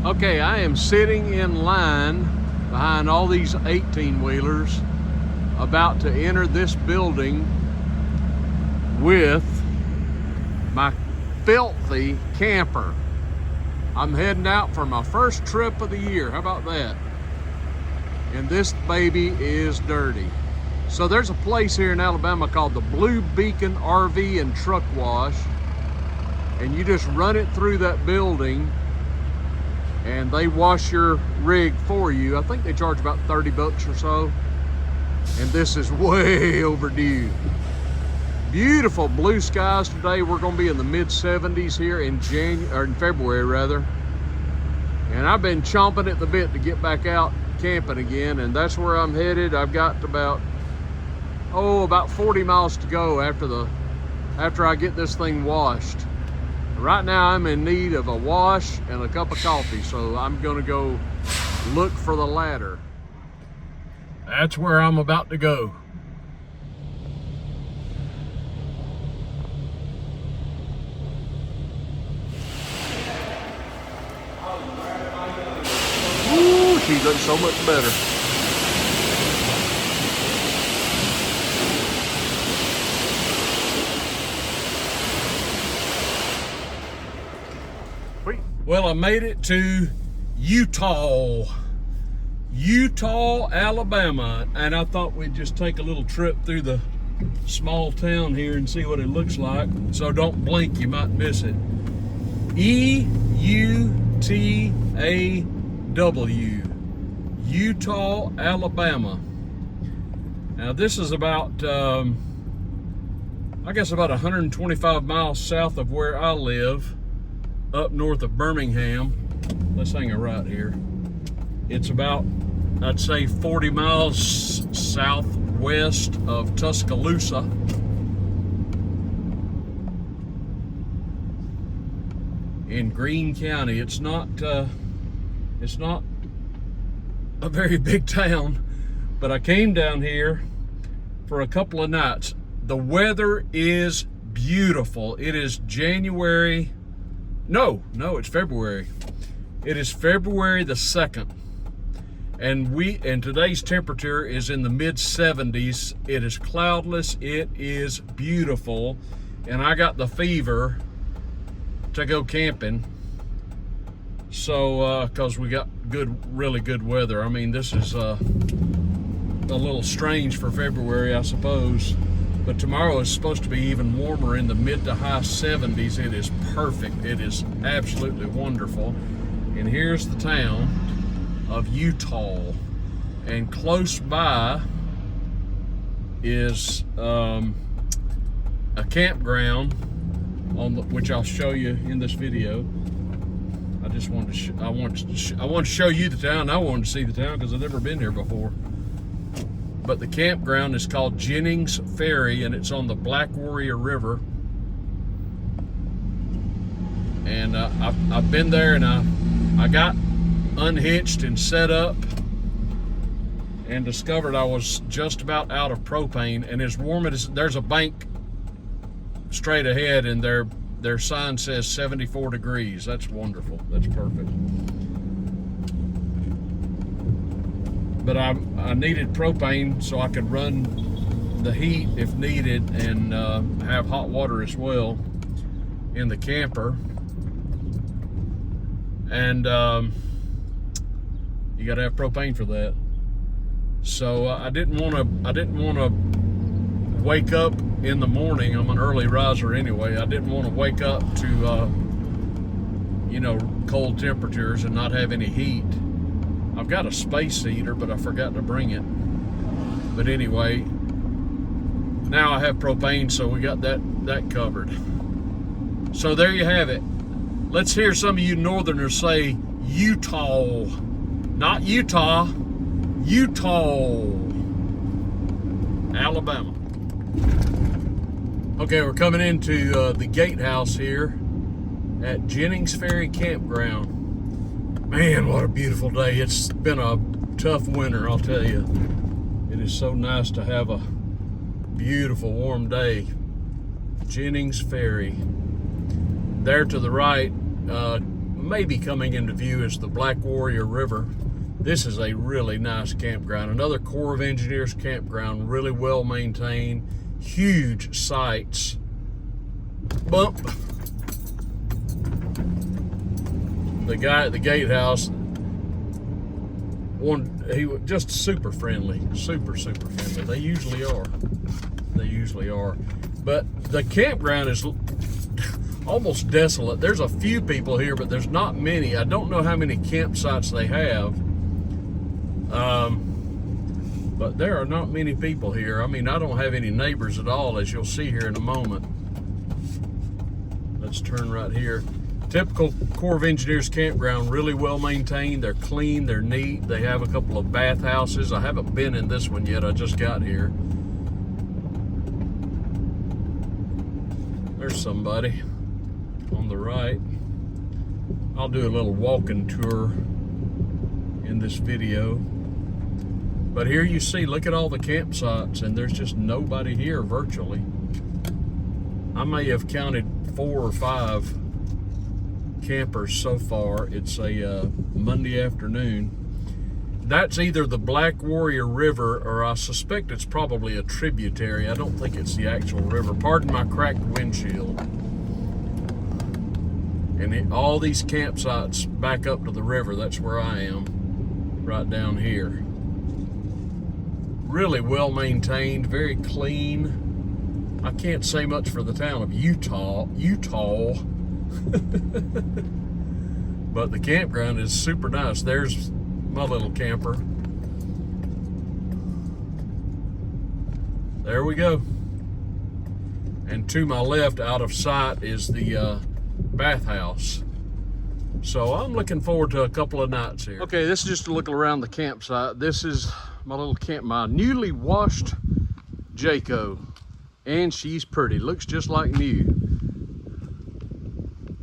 Okay, I am sitting in line behind all these 18-wheelers about to enter this building with my filthy camper. I'm heading out for my first trip of the year. How about that? And this baby is dirty. So there's a place here in Alabama called the Blue Beacon RV and Truck Wash, and you just run it through that building and they wash your rig for you. I think they charge about 30 bucks or so. And this is way overdue. Beautiful blue skies today. We're gonna be in the mid-70s here in February rather. And I've been chomping at the bit to get back out camping again, and that's where I'm headed. I've got about 40 miles to go after I get this thing washed. Right now I'm in need of a wash and a cup of coffee, so I'm gonna go look for the latter. That's where I'm about to go. Ooh, she looks so much better. Well, I made it to Eutaw, Alabama, and I thought we'd just take a little trip through the small town here and see what it looks like. So don't blink, you might miss it. E-U-T-A-W, Eutaw, Alabama. Now this is about, I guess about 125 miles south of where I live, up north of Birmingham. Let's hang a right here. It's about, I'd say 40 miles southwest of Tuscaloosa. In Greene County. It's not a very big town, but I came down here for a couple of nights. The weather is beautiful. It is January. No, it's February. It is February the 2nd. And today's temperature is in the mid-70s. It is cloudless. It is beautiful. And I got the fever to go camping. So, cause we got really good weather. I mean, this is a little strange for February, I suppose. But tomorrow is supposed to be even warmer, in the mid to high 70s. It is perfect. It is absolutely wonderful. And here's the town of Eutaw. And close by is a campground which I'll show you in this video. I just wanted to I wanted to show you the town. I wanted to see the town because I've never been here before. But the campground is called Jennings Ferry, and it's on the Black Warrior River. And I've been there, and I got unhitched and set up and discovered I was just about out of propane. And as warm as there's a bank straight ahead, and their sign says 74 degrees. That's wonderful. That's perfect. But I needed propane so I could run the heat if needed, and have hot water as well in the camper. And you got to have propane for that. So I didn't want to wake up in the morning. I'm an early riser anyway. I didn't want to wake up to cold temperatures and not have any heat. I've got a space heater, but I forgot to bring it. But anyway, now I have propane, so we got that covered. So there you have it. Let's hear some of you northerners say Eutaw. Not Utah, Eutaw, Alabama. Okay, we're coming into the gatehouse here at Jennings Ferry Campground. Man, what a beautiful day. It's been a tough winter, I'll tell you. It is so nice to have a beautiful warm day. Jennings Ferry. There to the right, maybe coming into view is the Black Warrior River. This is a really nice campground. Another Corps of Engineers campground, really well maintained, huge sites. Bump. The guy at the gatehouse, he was just super friendly, super friendly. They usually are. They usually are. But the campground is almost desolate. There's a few people here, but there's not many. I don't know how many campsites they have. But there are not many people here. I mean, I don't have any neighbors at all, as you'll see here in a moment. Let's turn right here. Typical Corps of Engineers campground, really well maintained. They're clean, they're neat. They have a couple of bathhouses. I haven't been in this one yet, I just got here. There's somebody on the right. I'll do a little walking tour in this video. But here you see, look at all the campsites, and there's just nobody here virtually. I may have counted 4 or 5 campers so far. It's a Monday afternoon. That's either the Black Warrior River, or I suspect it's probably a tributary. I don't think it's the actual river. Pardon my cracked windshield. And all these campsites back up to the river. That's where I am, right down here. Really well maintained, very clean. I can't say much for the town of Eutaw. But the campground is super nice. There's my little camper. There we go. And to my left, out of sight, is the bathhouse. So I'm looking forward to a couple of nights here. Okay, this is just a look around the campsite. This is my little my newly washed Jayco, and she's pretty. Looks just like new.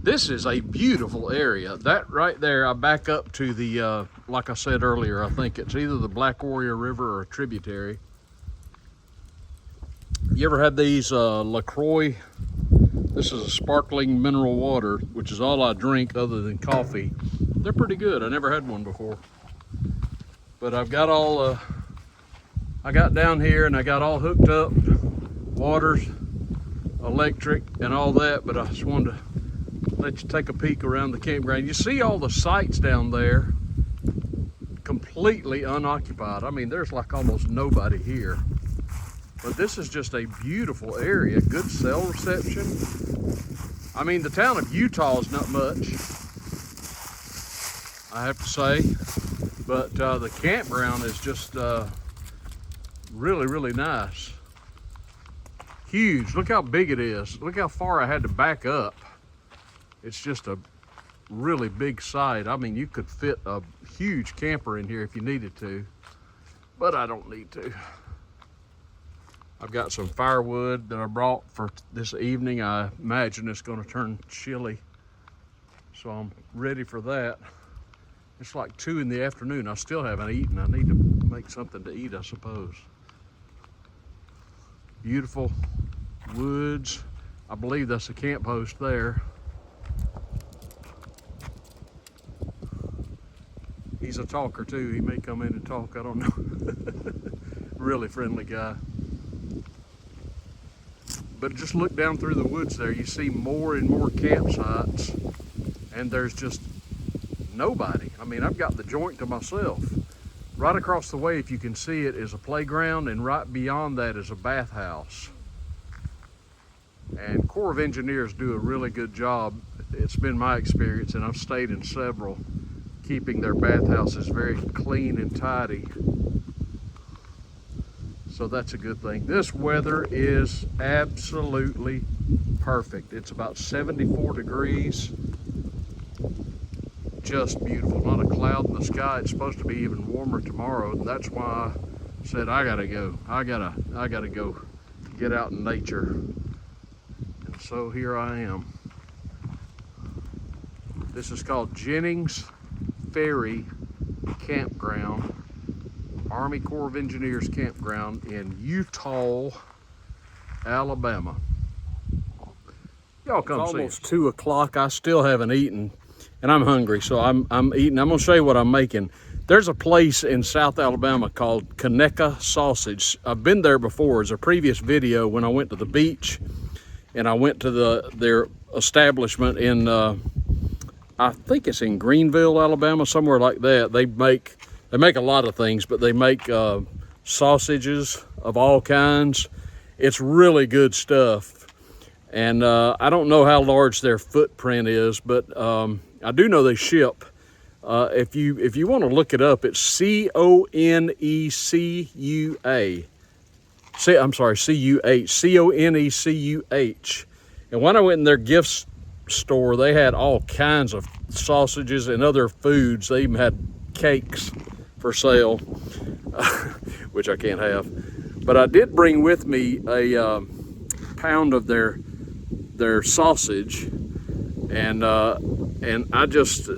This is a beautiful area. That right there, I back up to the, like I said earlier, I think it's either the Black Warrior River or a tributary. You ever had these LaCroix? This is a sparkling mineral water, which is all I drink other than coffee. They're pretty good. I never had one before. But I've got all, I got down here and I got all hooked up, water, electric, and all that, but I just wanted to let you take a peek around the campground. You see all the sites down there, completely unoccupied. I mean, there's like almost nobody here. But this is just a beautiful area, good cell reception. I mean, the town of Eutaw is not much, I have to say, but the campground is just really nice. Huge, look how big it is. Look how far I had to back up. It's just a really big site. I mean, you could fit a huge camper in here if you needed to, but I don't need to. I've got some firewood that I brought for this evening. I imagine it's going to turn chilly, so I'm ready for that. It's like 2 in the afternoon. I still haven't eaten. I need to make something to eat, I suppose. Beautiful woods. I believe that's a camp host there. He's a talker too. He may come in and talk, I don't know. Really friendly guy. But just look down through the woods there, you see more and more campsites, and there's just nobody. I mean, I've got the joint to myself. Right across the way, if you can see it, is a playground, and right beyond that is a bathhouse. And Corps of Engineers do a really good job. It's been my experience, and I've stayed in several, keeping their bathhouses very clean and tidy. So that's a good thing. This weather is absolutely perfect. It's about 74 degrees. Just beautiful. Not a cloud in the sky. It's supposed to be even warmer tomorrow. And that's why I said I gotta go. I gotta go get out in nature. And so here I am. This is called Jennings Ferry Campground, Army Corps of Engineers campground in Eutaw, Alabama. Y'all come see. It's almost 2 o'clock. I still haven't eaten. and I'm hungry, so I'm eating. I'm gonna show you what I'm making. There's a place in South Alabama called Conecuh Sausage. I've been there before. It's a previous video when I went to the beach, and I went to their establishment in I think it's in Greenville, Alabama, somewhere like that. They make a lot of things, but they make sausages of all kinds. It's really good stuff. And I don't know how large their footprint is, but I do know they ship. If you want to look it up, it's C-O-N-E-C-U-A. I'm sorry, C-U-H. C-O-N-E-C-U-H. And when I went in their gift store, they had all kinds of sausages and other foods. They even had cakes for sale, which I can't have. But I did bring with me a pound of their sausage, and this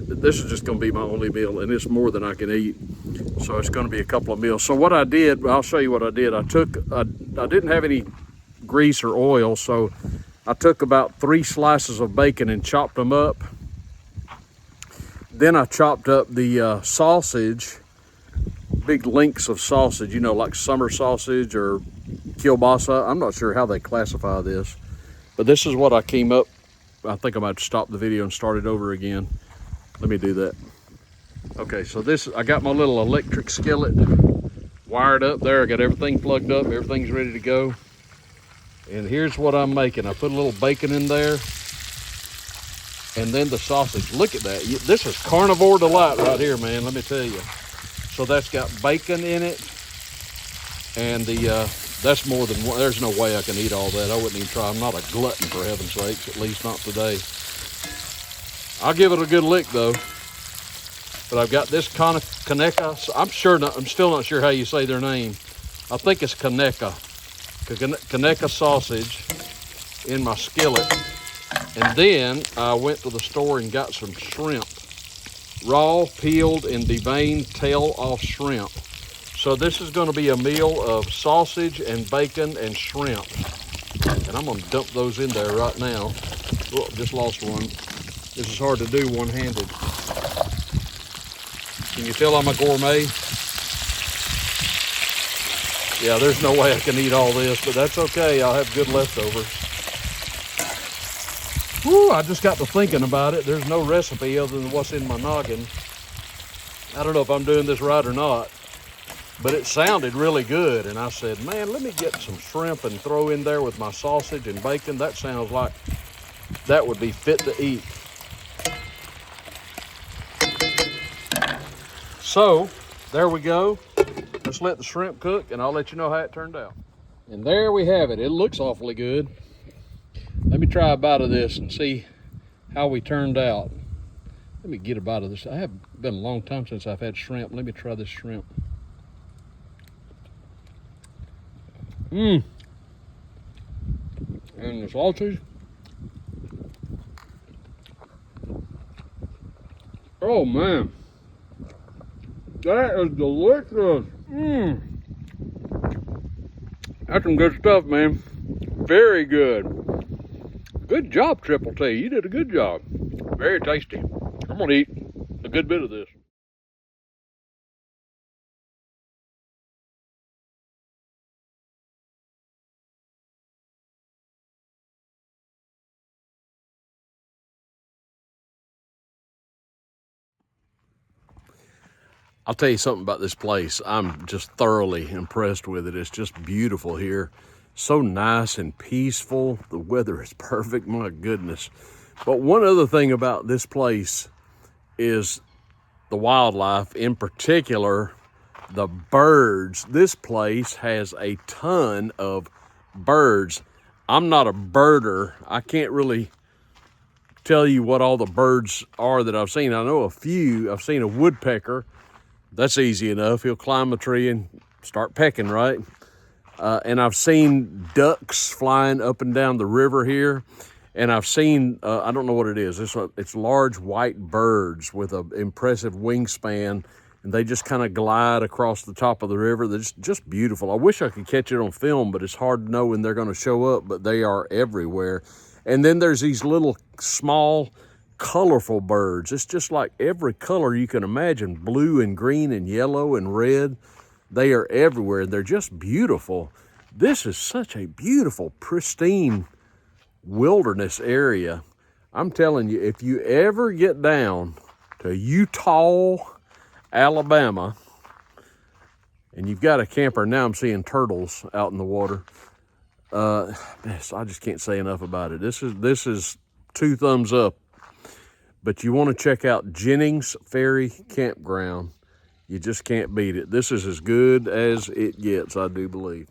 is just going to be my only meal, and it's more than I can eat, so it's going to be a couple of meals. So what I did, I'll show you what I did. I didn't have any grease or oil, so I took about 3 slices of bacon and chopped them up. Then I chopped up the sausage, big links of sausage, you know, like summer sausage or kielbasa. I'm not sure how they classify this, but this is what I came up. I think I might stop the video and start it over again. Let me do that. Okay, so I got my little electric skillet wired up there. I got everything plugged up, everything's ready to go. And here's what I'm making. I put a little bacon in there, and then the sausage. Look at that. This is carnivore delight right here, man, let me tell you. So that's got bacon in it, and that's more than one. There's no way I can eat all that. I wouldn't even try. I'm not a glutton, for heaven's sakes, at least not today. I'll give it a good lick though. But I've got this Conecuh. I'm still not sure how you say their name. I think it's Conecuh sausage in my skillet. And then I went to the store and got some shrimp. Raw, peeled, and deveined tail-off shrimp. So this is going to be a meal of sausage and bacon and shrimp. And I'm going to dump those in there right now. Oh, just lost one. This is hard to do one-handed. Can you tell I'm a gourmet? Yeah, there's no way I can eat all this, but that's okay. I'll have good leftovers. Whew, I just got to thinking about it. There's no recipe other than what's in my noggin. I don't know if I'm doing this right or not, but it sounded really good. And I said, man, let me get some shrimp and throw in there with my sausage and bacon. That sounds like that would be fit to eat. So there we go. Let's let the shrimp cook, and I'll let you know how it turned out. And there we have it. It looks awfully good. Let me try a bite of this and see how we turned out. Let me get a bite of this. I have been a long time since I've had shrimp. Let me try this shrimp. And the sausage. Oh man, that is delicious. That's some good stuff, man. Very good. Good job, Triple T. You did a good job. Very tasty. I'm gonna eat a good bit of this. I'll tell you something about this place. I'm just thoroughly impressed with it. It's just beautiful here. So nice and peaceful. The weather is perfect, my goodness. But one other thing about this place is the wildlife, in particular, the birds. This place has a ton of birds. I'm not a birder. I can't really tell you what all the birds are that I've seen. I know a few. I've seen a woodpecker. That's easy enough. He'll climb a tree and start pecking, right? And I've seen ducks flying up and down the river here. And I've seen, I don't know what it is. It's large white birds with an impressive wingspan. And they just kind of glide across the top of the river. They're just beautiful. I wish I could catch it on film, but it's hard to know when they're going to show up. But they are everywhere. And then there's these little small colorful birds. It's just like every color you can imagine, blue and green and yellow and red. They are everywhere. They're just beautiful. This is such a beautiful, pristine wilderness area. I'm telling you, if you ever get down to Eutaw, Alabama, and you've got a camper, now I'm seeing turtles out in the water. I just can't say enough about it. This is 2 thumbs up. But you want to check out Jennings Ferry Campground. You just can't beat it. This is as good as it gets, I do believe.